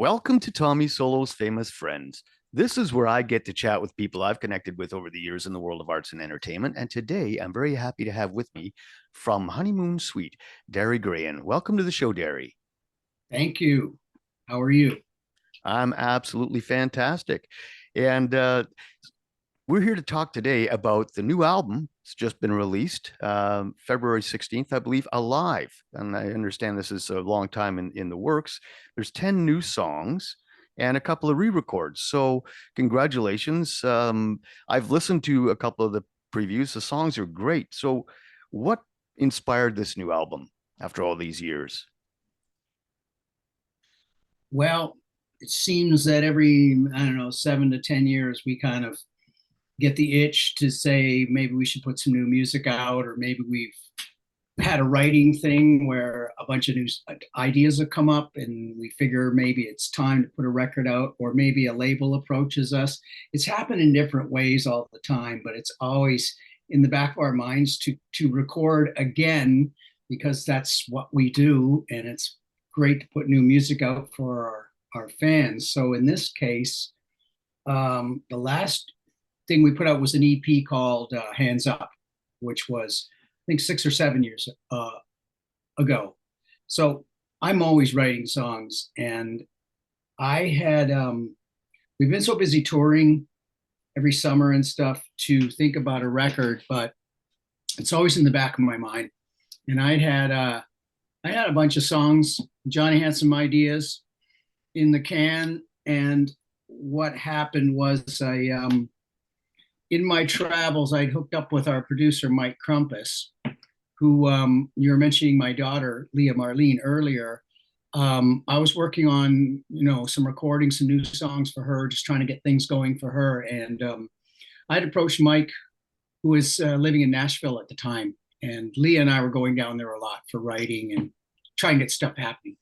Welcome to Tommy Solo's Famous Friends. This is where I get to chat with people I've connected with over the years in the world of arts and entertainment. And today I'm very happy to have with me from Honeymoon Suite, Derry Grehan. Welcome to the show, Derry. Thank you. How are you? I'm absolutely fantastic. And we're here to talk today about the new album. It's just been released February 16th, I believe, Alive. And I understand this is a long time in the works. There's 10 new songs and a couple of re-records. So congratulations. I've listened to a couple of the previews. The songs are great. So what inspired this new album after all these years? Well, it seems that every, I don't know, 7 to 10 years, we kind of get the itch to say maybe we should put some new music out, or maybe we've had a writing thing where a bunch of new ideas have come up and we figure maybe it's time to put a record out, or maybe a label approaches us. It's happened in different ways all the time, but it's always in the back of our minds to record again, because that's what we do, and it's great to put new music out for our fans. So in this case, the last thing we put out was an EP called Hands Up, which was, I think, 6 or 7 years ago. So I'm always writing songs, and I had we've been so busy touring every summer and stuff to think about a record, but it's always in the back of my mind. And I had a bunch of songs. Johnny had some ideas in the can, and what happened was I in my travels, I'd hooked up with our producer, Mike Crumpus, who you were mentioning my daughter, Leah Marlene, earlier. I was working on, some recordings, some new songs for her, just trying to get things going for her. And I'd approached Mike, who was living in Nashville at the time. And Leah and I were going down there a lot for writing and trying to get stuff happening.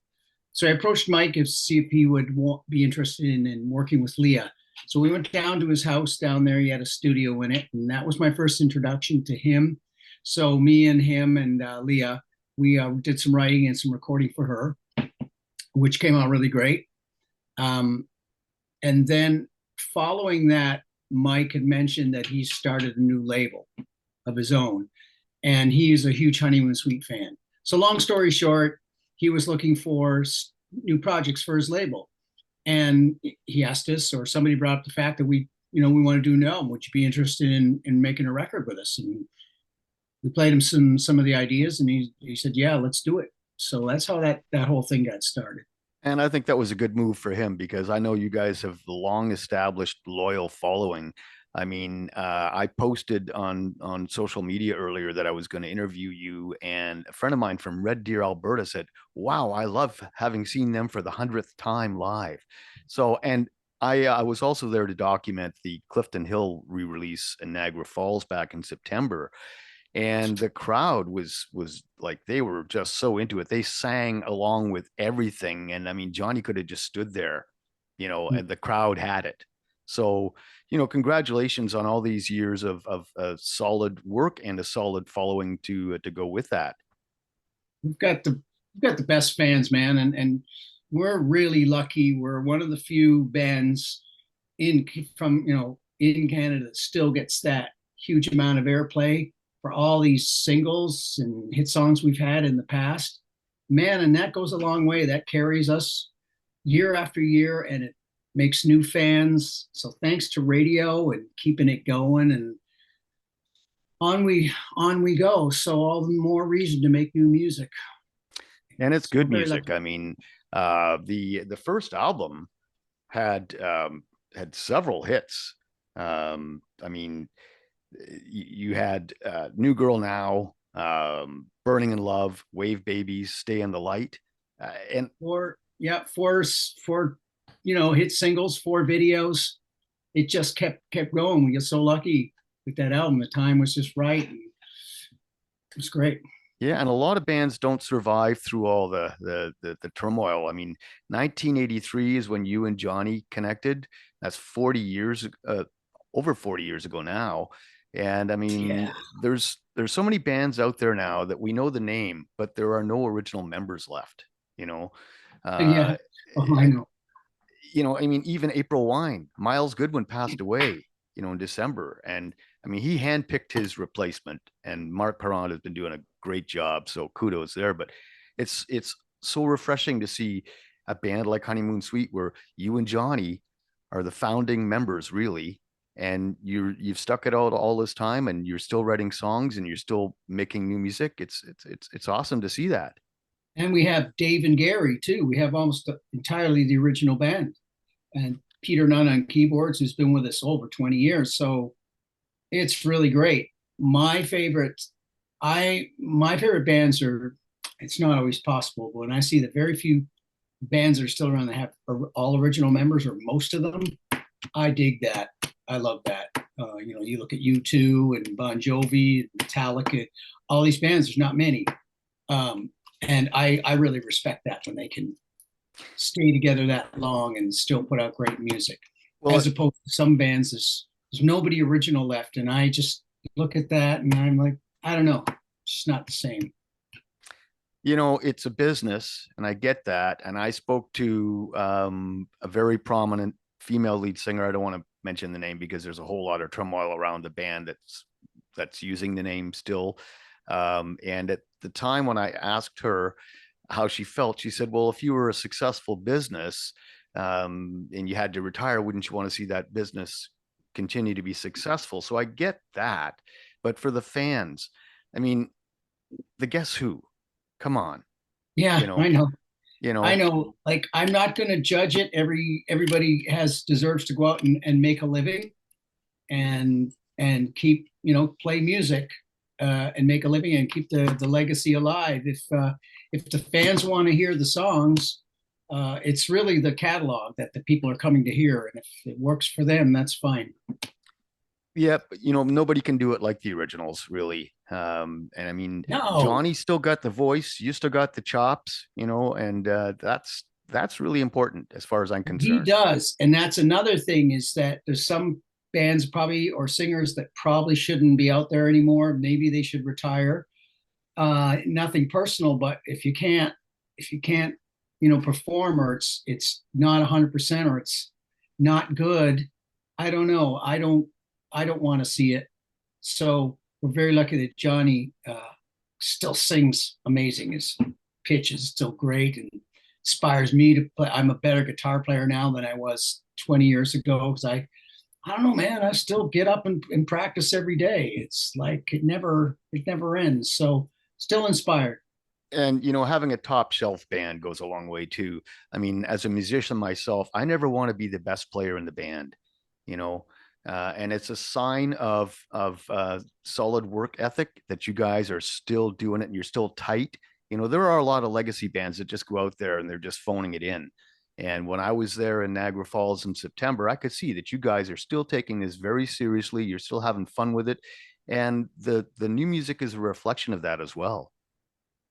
So I approached Mike to see if he would be interested in working with Leah. So we went down to his house down there. He had a studio in it, and that was my first introduction to him. So me and him and Leah, we did some writing and some recording for her, which came out really great. Um, and then following that, Mike had mentioned that he started a new label of his own, and he's a huge Honeymoon Suite fan. So long story short, he was looking for new projects for his label, and he asked us, or somebody brought up the fact that we want to do an album. Would you be interested in making a record with us? And we played him some of the ideas, and he said, yeah, let's do it. So that's how that whole thing got started. And I think that was a good move for him because I know you guys have long established loyal following. I mean, I posted on social media earlier that I was going to interview you, and a friend of mine from Red Deer, Alberta said, "Wow, I love having seen them for the 100th time live." So, and I was also there to document the Clifton Hill re-release in Niagara Falls back in September, and the crowd was like they were just so into it. They sang along with everything, and I mean Johnny could have just stood there, and the crowd had it. So, congratulations on all these years of solid work and a solid following to go with that. We've got the best fans, man, and we're really lucky. We're one of the few bands in from in Canada that still gets that huge amount of airplay for all these singles and hit songs we've had in the past. Man, and that goes a long way. That carries us year after year, and it makes new fans. So thanks to radio and keeping it going, and on we go. So all the more reason to make new music. And it's So good we're very music. lucky. I mean, the first album had had several hits. I mean, you had New Girl Now, Burning in Love, Wave Babies, Stay in the Light, and Four, yeah, four, hit singles, four videos. It just kept going. We get so lucky with that album. The time was just right. And it was great. yeah, and a lot of bands don't survive through all the turmoil. I mean, 1983 is when you and Johnny connected. That's 40 years, over 40 years ago now. And I Yeah. mean, there's so many bands out there now that we know the name, but there are no original members left. You know, uh, Yeah. Oh, I know. I mean, even April Wine, Miles Goodwin passed away, in December. And I mean, he handpicked his replacement, and Mark Perron has been doing a great job. So kudos there. But it's so refreshing to see a band like Honeymoon Suite where you and Johnny are the founding members, really. And you've stuck it out all this time, and you're still writing songs, and you're still making new music. It's awesome to see that. And we have Dave and Gary too. We have almost entirely the original band, and Peter Nunn on keyboards, who's been with us over 20 years. So it's really great. My favorite, my favorite bands are. It's not always possible, but when I see that very few bands are still around that have all original members or most of them, I dig that. I love that. You look at U2 and Bon Jovi, Metallica, all these bands. There's not many, and I really respect that when they can stay together that long and still put out great music, Well, as opposed to some bands. There's nobody original left, and I just look at that and I'm like, I don't know, it's just not the same. it's a business, and I get that. And I spoke to a very prominent female lead singer. I don't want to mention the name because there's a whole lot of turmoil around the band that's using the name still. And at the time when I asked her how she felt, she said, "Well, if you were a successful business and you had to retire, wouldn't you want to see that business continue to be successful?" So I get that, but for the fans, I mean, the Guess Who, come on, you Yeah, know, I know. you I know, know, like I'm not going to judge it. Everybody has deserves to go out and make a living and keep play music and make a living and keep the legacy alive. If the fans want to hear the songs, it's really the catalog that the people are coming to hear, and if it works for them, that's fine. yeah, but, nobody can do it like the originals, really. And I mean, No, Johnny still got the voice, you still got the chops, and that's really important as far as I'm he concerned. does, and that's another thing is that there's some bands probably or singers that probably shouldn't be out there anymore. Maybe they should retire. Nothing personal, but if you can't perform, or it's not 100% or it's not good, I don't know. I don't want to see it. So we're very lucky that Johnny still sings amazing. His pitch is still great and inspires me to play. I'm a better guitar player now than I was 20 years ago because I don't know, man. I still get up and practice every day. It's like it never ends. So still inspired. And having a top shelf band goes a long way too. I mean, as a musician myself, I never want to be the best player in the band, you know and it's a sign of solid work ethic that you guys are still doing it and you're still tight. There are a lot of legacy bands that just go out there and they're just phoning it in. And when I was there in Niagara Falls in September, I could see that you guys are still taking this very seriously. You're still having fun with it, and the new music is a reflection of that as well.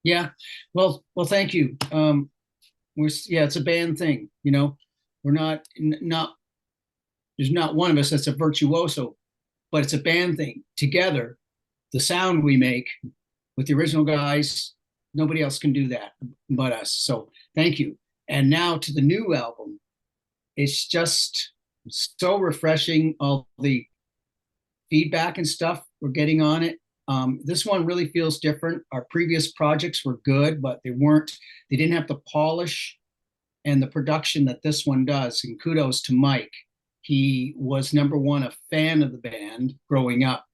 Yeah. Well, thank you. Yeah, it's a band thing. We're not there's not one of us that's a virtuoso, but it's a band thing. Together, the sound we make with the original guys, nobody else can do that but us. So thank you. And now to the new album. It's just so refreshing, all the feedback and stuff we're getting on it. This one really feels different. Our previous projects were good, but they didn't have the polish and the production that this one does. And kudos to Mike. He was number one, a fan of the band growing up,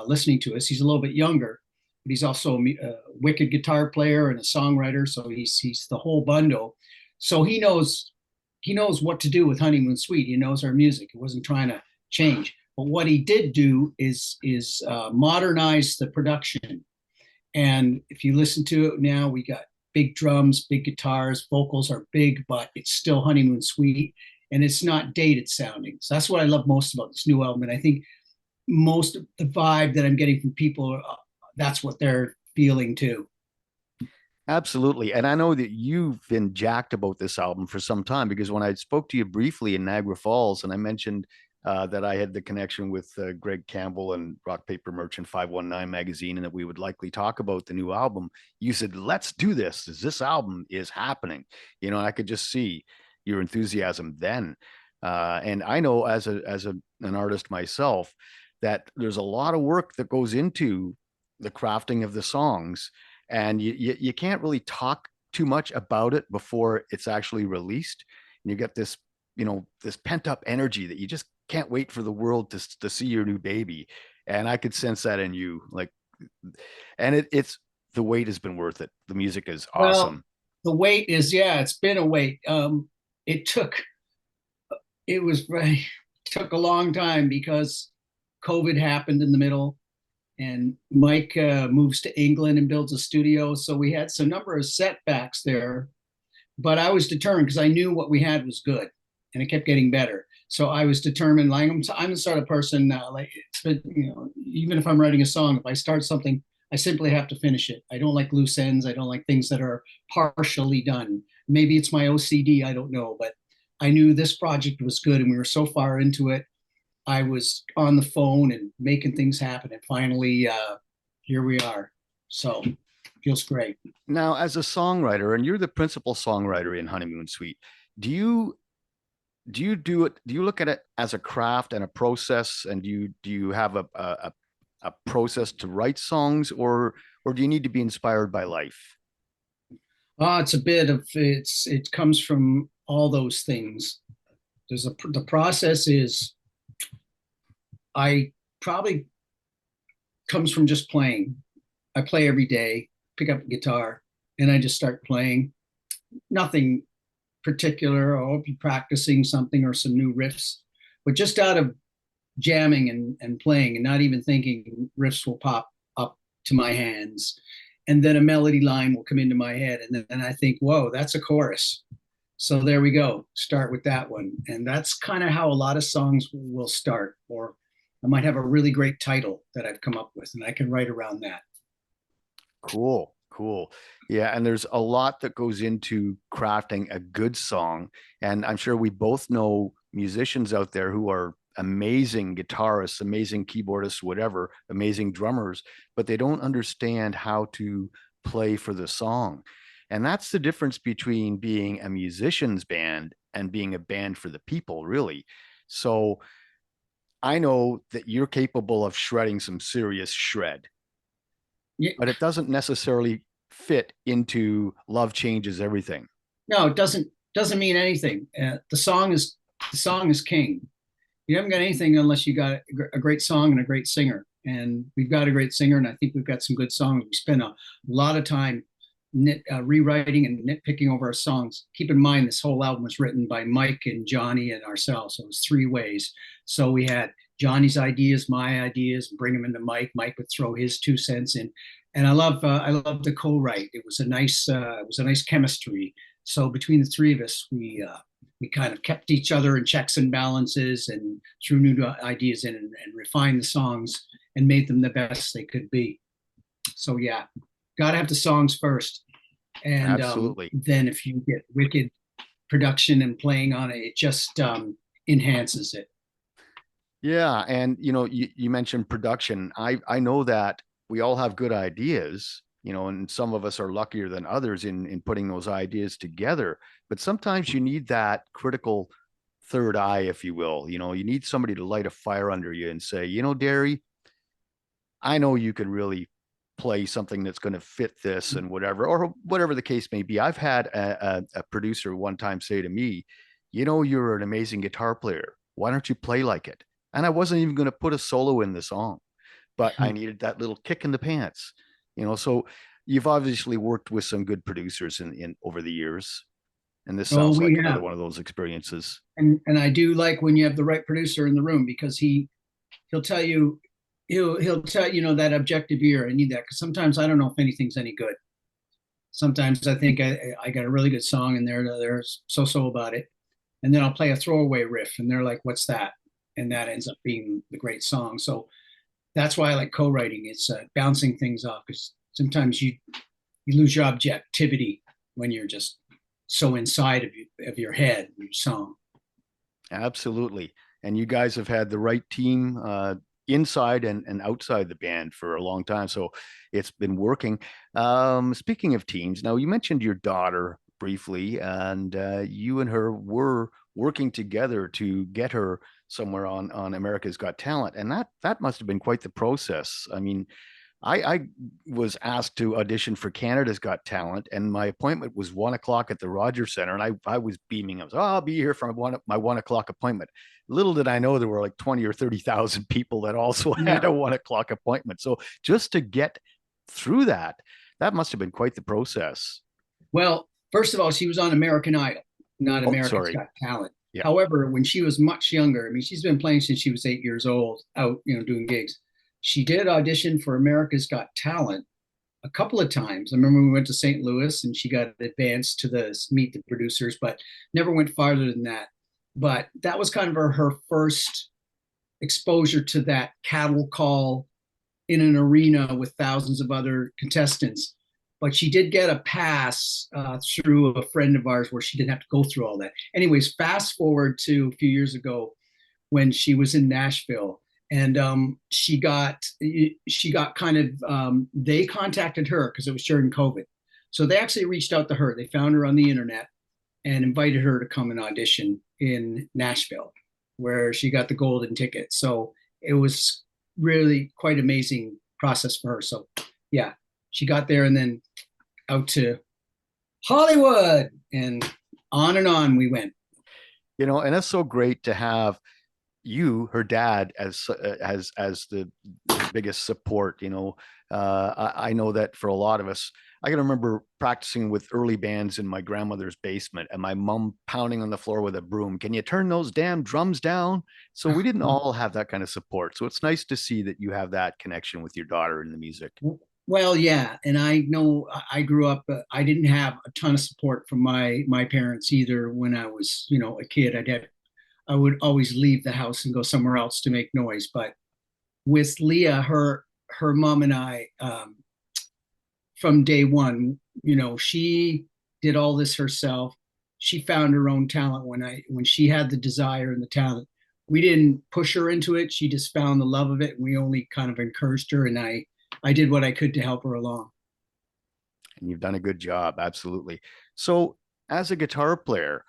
listening to us. He's a little bit younger, but he's also a wicked guitar player and a songwriter. So he's the whole bundle. So he knows what to do with Honeymoon Suite. He knows our music. He wasn't trying to change. But what he did do is modernize the production. And if you listen to it now, we got big drums, big guitars, vocals are big, but it's still Honeymoon Suite, and it's not dated sounding. So that's what I love most about this new album. And I think most of the vibe that I'm getting from people, that's what they're feeling too. Absolutely. And I know that you've been jacked about this album for some time because when I spoke to you briefly in Niagara Falls and I mentioned that I had the connection with Greg Campbell and Rock Paper Merchant 519 magazine and that we would likely talk about the new album, you said, let's do this. This album is happening. I could just see. your enthusiasm then. And I know an artist myself that there's a lot of work that goes into the crafting of the songs, and you can't really talk too much about it before it's actually released. And you get this, this pent up energy that you just can't wait for the world to see your new baby. And I could sense that in you, like, and it's the wait has been worth it. The music is Well, awesome. the wait is, yeah, it's been a wait. It took it was very took a long time because COVID happened in the middle, and Mike moves to England and builds a studio. So we had some number of setbacks there, but I was determined because I knew what we had was good, and it kept getting better. So I was determined. Like I'm the sort of person like even if I'm writing a song, if I start something, I simply have to finish it. I don't like loose ends. I don't like things that are partially done. Maybe it's my OCD. I don't know, but I knew this project was good, and we were so far into it. I was on the phone and making things happen, and finally, here we are. So feels great. Now, as a songwriter, and you're the principal songwriter in Honeymoon Suite, do you do it? Do you look at it as a craft and a process? And do you have a process to write songs, or do you need to be inspired by life? It's a bit of it comes from all those things. The process is I probably comes from just playing. I play every day, pick up a guitar, and I just start playing. Nothing particular. I'll be practicing something or some new riffs, but just out of jamming and playing and not even thinking, riffs will pop up to my hands. And then a melody line will come into my head. And then I think, whoa, that's a chorus. So there we go. Start with that one. And that's kind of how a lot of songs will start. Or I might have a really great title that I've come up with, and I can write around that. Cool, cool. Yeah, and there's a lot that goes into crafting a good song. And I'm sure we both know musicians out there who are amazing guitarists, amazing keyboardists, whatever, amazing drummers, but they don't understand how to play for the song. And that's the difference between being a musician's band and being a band for the people, really. So I know that you're capable of shredding some serious shred, Yeah, but it doesn't necessarily fit into love changes everything. no, it doesn't mean anything. The song is king. You haven't got anything unless you got a great song and a great singer. And we've got a great singer, and I think we've got some good songs. We spend a lot of time rewriting and nitpicking over our songs. Keep in mind, this whole album was written by Mike and Johnny and ourselves. So it was three ways. So we had Johnny's ideas, my ideas, bring them into Mike. Mike would throw his 2 cents in, and I love the co-write. It was a nice chemistry. So between the three of us, we kind of kept each other in checks and balances and threw new ideas in and refined the songs and made them the best they could be. So yeah, got to have the songs first, and Absolutely. then if you get wicked production and playing on it, it just enhances it. Yeah, and you mentioned production. I know that we all have good ideas, and some of us are luckier than others in putting those ideas together. But sometimes you need that critical third eye, if you will. You need somebody to light a fire under you and say, Derry, I know you can really play something that's going to fit this and whatever, or whatever the case may be. I've had a producer one time say to me, you're an amazing guitar player. Why don't you play like it? And I wasn't even going to put a solo in the song, but I needed that little kick in the pants, so you've obviously worked with some good producers in over the years. And this Oh, sounds we like another have, one of those experiences. and I do like when you have the right producer in the room because he'll tell you he'll tell that objective ear. I need that because sometimes I don't know if anything's any good. Sometimes I think I got a really good song and they're so about it, and then I'll play a throwaway riff and they're like, "What's that?" And that ends up being the great song. So that's why I like co-writing. It's bouncing things off because sometimes you lose your objectivity when you're just so inside of your head your song. Absolutely. And you guys have had the right team inside and outside the band for a long time. So it's been working. Speaking of teams, now you mentioned your daughter. briefly, and you and her were working together to get her somewhere on America's Got Talent, and that must have been quite the process. I mean, I was asked to audition for Canada's Got Talent, and my appointment was 1 o'clock at the Rogers Center, and I was beaming. I was, oh, I'll be here for my 1 o'clock appointment. Little did I know there were like 20 or 30,000 people that also had Yeah. a 1 o'clock appointment. So just to get through that, that must have been quite the process. Well, first of all, she was on American Idol, not Oh, America's sorry. Got Talent. Yeah. However, when she was much younger, I mean, she's been playing since she was 8 years old, out, doing gigs. She did audition for America's Got Talent a couple of times. I remember we went to St. Louis and she got advanced to the meet the producers, but never went farther than that. But that was kind of her first exposure to that cattle call in an arena with thousands of other contestants. But she did get a pass through a friend of ours where she didn't have to go through all that. Anyways, fast forward to a few years ago when she was in Nashville, and she got kind of they contacted her because it was during COVID, so they actually reached out to her. They found her on the internet and invited her to come and audition in Nashville, where she got the golden ticket. So it was really quite amazing process for her. So yeah, she got there and then out to Hollywood and on we went. And it's so great to have you, her dad, as the biggest support. I know that for a lot of us, I can remember practicing with early bands in my grandmother's basement and my mom pounding on the floor with a broom. Can you turn those damn drums down? So we didn't all have that kind of support. So it's nice to see that you have that connection with your daughter in the music. Well, yeah, and I know I grew up. I didn't have a ton of support from my parents either. When I was, a kid, I would always leave the house and go somewhere else to make noise. But with Leah, her mom and I, from day one, she did all this herself. She found her own talent when she had the desire and the talent. We didn't push her into it. She just found the love of it. And we only kind of encouraged her, and I did what I could to help her along. And you've done a good job, absolutely. So, as a guitar player,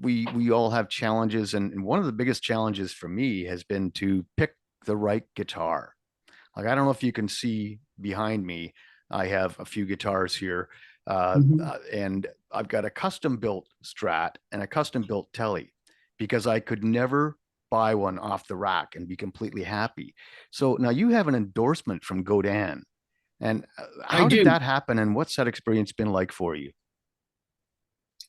we all have challenges, and one of the biggest challenges for me has been to pick the right guitar. Like, I don't know if you can see behind me, I have a few guitars here, Mhm. and I've got a custom built Strat and a custom built Telly because I could never buy one off the rack and be completely happy. So now you have an endorsement from Godin. And I how did do. that happen? And what's that experience been like for you?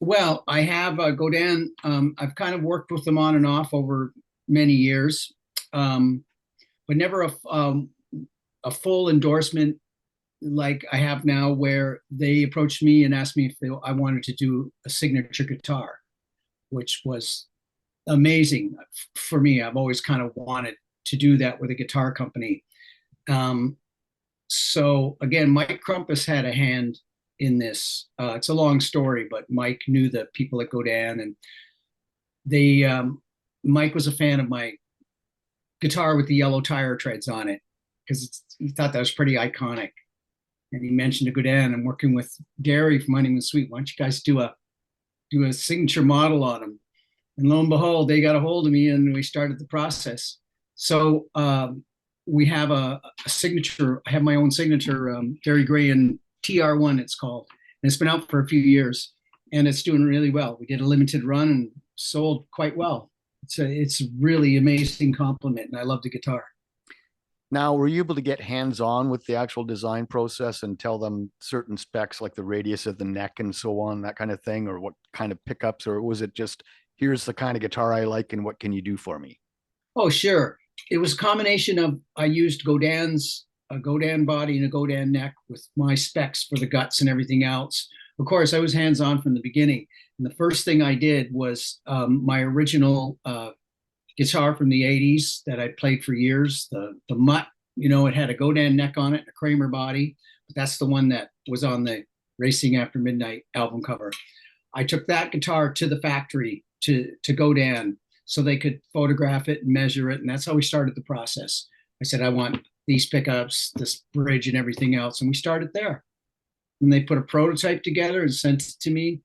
Well, I have Godin. I've kind of worked with them on and off over many years, um, but never a full endorsement like I have now, where they approached me and asked me if I wanted to do a signature guitar, which was amazing for me. I've always kind of wanted to do that with a guitar company. Um, so again, Mike Crumpus had a hand in this. It's a long story, but Mike knew the people at Godin, and they Mike was a fan of my guitar with the yellow tire treads on it because he thought that was pretty iconic. And he mentioned to Godin, I'm working with Derry from Honeymoon Suite. Why don't you guys do a signature model on them? And lo and behold, they got a hold of me and we started the process. So we have a signature. I have my own signature, Derry Grehan TR1, it's called. And it's been out for a few years and it's doing really well. We did a limited run and sold quite well. It's a really amazing compliment, and I love the guitar. Now, were you able to get hands on with the actual design process and tell them certain specs like the radius of the neck and so on, that kind of thing, or what kind of pickups, or was it just here's the kind of guitar I like and what can you do for me? Oh, sure. It was a combination of I used Godin's a Godin body and a Godin neck with my specs for the guts and everything else. Of course, I was hands on from the beginning. And the first thing I did was my original guitar from the 80s that I played for years, the Mutt. It had a Godin neck on it and a Kramer body, but that's the one that was on the Racing After Midnight album cover. I took that guitar to the factory to Godin so they could photograph it and measure it, and that's how we started the process. I said I want these pickups, this bridge, and everything else, and we started there. and they put a prototype together and sent it to me.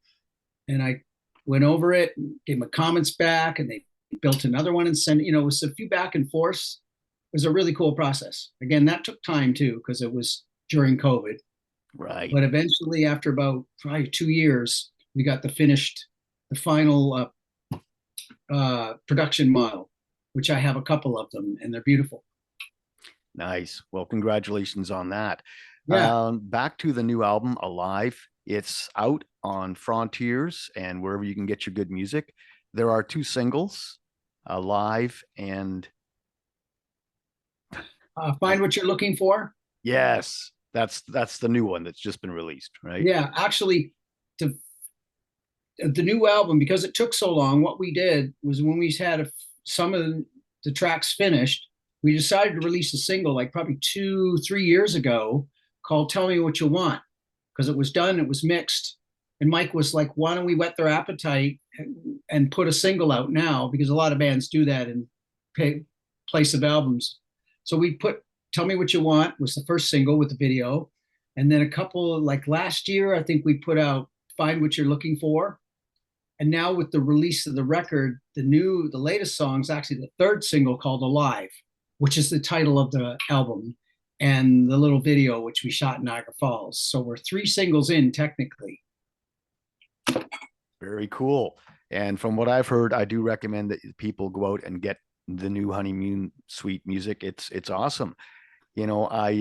And I went over it, gave my comments back, and they built another one and sent, it was a few back and forths. It was a really cool process. Again, that took time too, because it was during COVID. Right. But eventually, after about probably 2 years, we got the final production model, which I have a couple of them, and they're beautiful. Nice. Well, congratulations on that. Yeah. Back to the new album, Alive. It's out on Frontiers and wherever you can get your good music. There are two singles, Alive and Find what you're looking for. yes, that's the new one that's just been released, right? Yeah, actually, the new album, because it took so long, what we did was when we had some of the tracks finished, we decided to release a single like probably 2, 3 years ago called Tell Me What You Want, because it was done, it was mixed. And Mike was like, why don't we whet their appetite and put a single out now? Because a lot of bands do that in place of albums. So we put Tell Me What You Want was the first single with the video. And then a couple, like last year, I think we put out Find What You're Looking For. And now with the release of the record, the latest song is actually the third single called Alive, which is the title of the album, and the little video, which we shot in Niagara Falls. So we're 3 singles in technically. Very cool. And from what I've heard, I do recommend that people go out and get the new Honeymoon Suite music. It's awesome. You know, I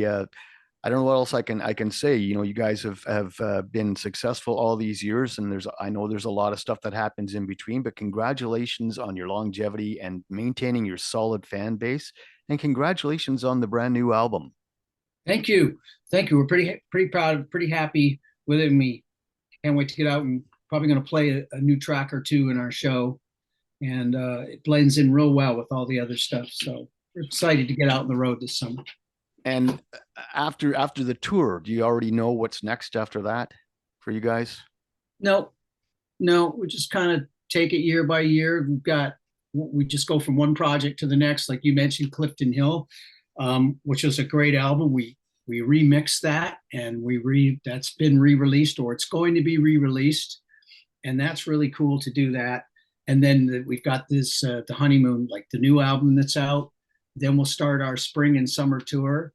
don't know what else I can say. You know, you guys have been successful all these years, and I know there's a lot of stuff that happens in between. But congratulations on your longevity and maintaining your solid fan base, and congratulations on the brand new album. Thank you. Thank you. We're pretty proud, pretty happy with it. And we can't wait to get out and probably going to play a new track or two in our show. And it blends in real well with all the other stuff. So we're excited to get out on the road this summer. And after the tour, do you already know what's next after that for you guys? No, no, we just kind of take it year by year. We just go from one project to the next. Like you mentioned, Clifton Hill, which was a great album. We remixed that, and that's been re-released, or it's going to be re-released, and that's really cool to do that. And then we've got the Honeymoon, like the new album that's out. Then we'll start our spring and summer tour,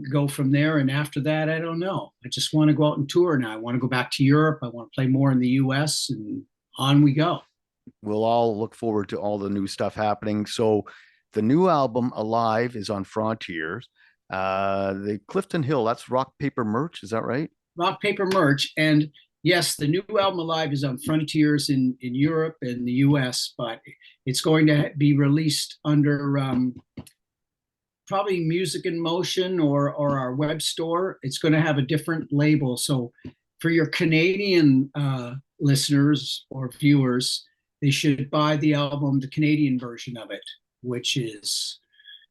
go from there. And after that, I don't know. I just want to go out and tour now. I want to go back to Europe. I want to play more in the US, and on we go. We'll all look forward to all the new stuff happening. So the new album Alive is on Frontiers. The Clifton Hill, that's Rock Paper Merch, is that right? Rock Paper Merch. And yes, the new album Alive is on Frontiers in Europe and the US, but it's going to be released under probably Music in Motion or our web store. It's going to have a different label. So for your Canadian listeners or viewers, they should buy the album, the Canadian version of it, which is,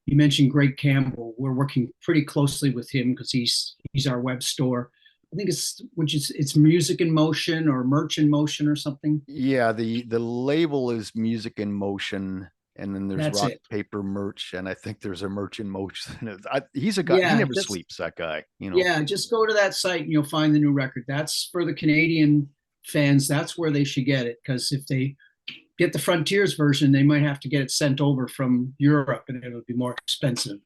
you mentioned Greg Campbell. We're working pretty closely with him because he's our web store. I think it's Music in Motion or Merch in Motion or something. Yeah, the label is Music in Motion, and then there's That's Rock it. Paper Merch, and I think there's a Merch in Motion. He's a guy, he Yeah, never sleeps, that guy, you know. yeah, just go to that site and you'll find the new record. That's for the Canadian fans. That's where they should get it, because if they get the Frontiers version, they might have to get it sent over from Europe, and it'll be more expensive.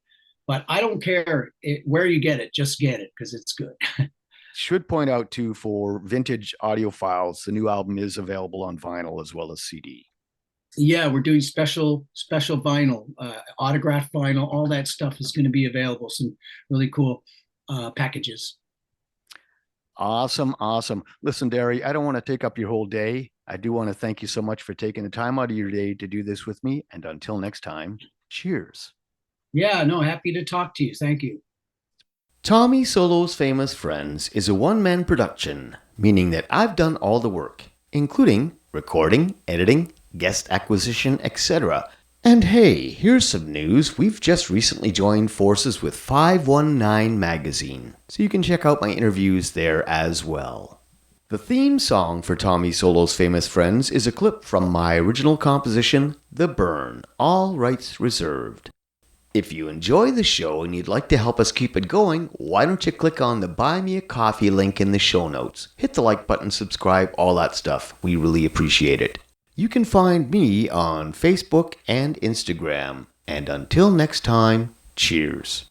But I don't care where you get it, just get it because it's good. Should point out too, for vintage audiophiles, the new album is available on vinyl as well as CD. Yeah, we're doing special vinyl, autographed vinyl. All that stuff is going to be available. Some really cool packages. Awesome, awesome. Listen, Derry, I don't want to take up your whole day. I do want to thank you so much for taking the time out of your day to do this with me. And until next time, cheers. Yeah, no, happy to talk to you. Thank you. Tommy Solo's Famous Friends is a one-man production, meaning that I've done all the work, including recording, editing, guest acquisition, etc. And hey, here's some news. We've just recently joined forces with 519 Magazine, so you can check out my interviews there as well. The theme song for Tommy Solo's Famous Friends is a clip from my original composition, The Burn, all rights reserved. If you enjoy the show and you'd like to help us keep it going, why don't you click on the Buy Me a Coffee link in the show notes. Hit the like button, subscribe, all that stuff. We really appreciate it. You can find me on Facebook and Instagram. And until next time, cheers.